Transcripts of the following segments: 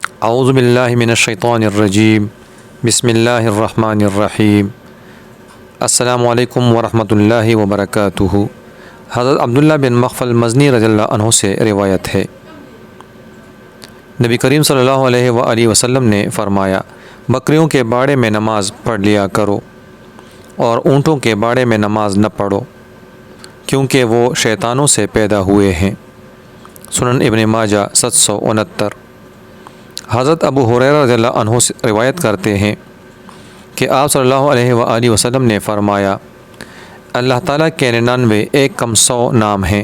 اعوذ باللہ من الشیطان الرجیم بسم اللہ الرحمن الرحیم السلام علیکم ورحمۃ اللہ وبرکاتہ۔ حضرت عبداللہ بن مغفل مزنی رضی اللہ عنہ سے روایت ہے، نبی کریم صلی اللہ علیہ وآلہ وسلم نے فرمایا، بکریوں کے باڑے میں نماز پڑھ لیا کرو اور اونٹوں کے باڑے میں نماز نہ پڑھو، کیونکہ وہ شیطانوں سے پیدا ہوئے ہیں۔ سنن ابن ماجہ 769۔ حضرت ابو ہریرہ رضی اللہ عنہ سے روایت کرتے ہیں کہ آپ صلی اللہ علیہ وآلہ وسلم نے فرمایا، اللہ تعالیٰ کے 99 ایک کم 100 نام ہیں،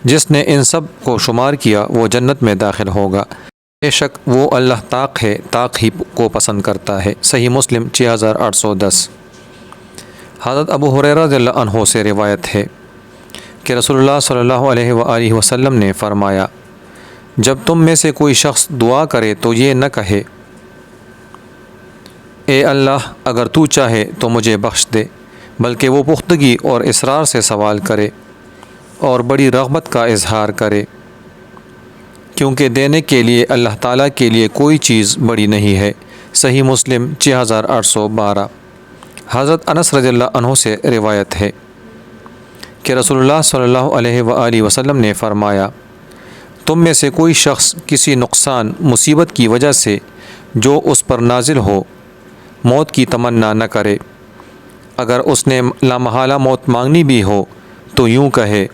جس نے ان سب کو شمار کیا وہ جنت میں داخل ہوگا، بے شک وہ اللہ طاق ہے، طاق ہی کو پسند کرتا ہے۔ صحیح مسلم 6810۔ حضرت ابو ہریرہ رضی اللہ عنہ سے روایت ہے کہ رسول اللہ صلی اللہ علیہ وآلہ وسلم نے فرمایا، جب تم میں سے کوئی شخص دعا کرے تو یہ نہ کہے، اے اللہ اگر تو چاہے تو مجھے بخش دے، بلکہ وہ پختگی اور اصرار سے سوال کرے اور بڑی رغبت کا اظہار کرے، کیونکہ دینے کے لیے اللہ تعالیٰ کے لیے کوئی چیز بڑی نہیں ہے۔ صحیح مسلم 6812۔ حضرت انس رضی اللہ عنہ سے روایت ہے کہ رسول اللہ صلی اللہ علیہ وآلہ وسلم نے فرمایا، تم میں سے کوئی شخص کسی نقصان مصیبت کی وجہ سے جو اس پر نازل ہو موت کی تمنا نہ کرے، اگر اس نے لامحالہ موت مانگنی بھی ہو تو یوں کہے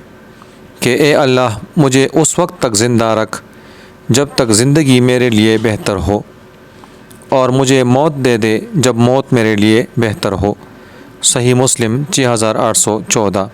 کہ اے اللہ مجھے اس وقت تک زندہ رکھ جب تک زندگی میرے لیے بہتر ہو، اور مجھے موت دے دے جب موت میرے لیے بہتر ہو۔ صحیح مسلم 6814۔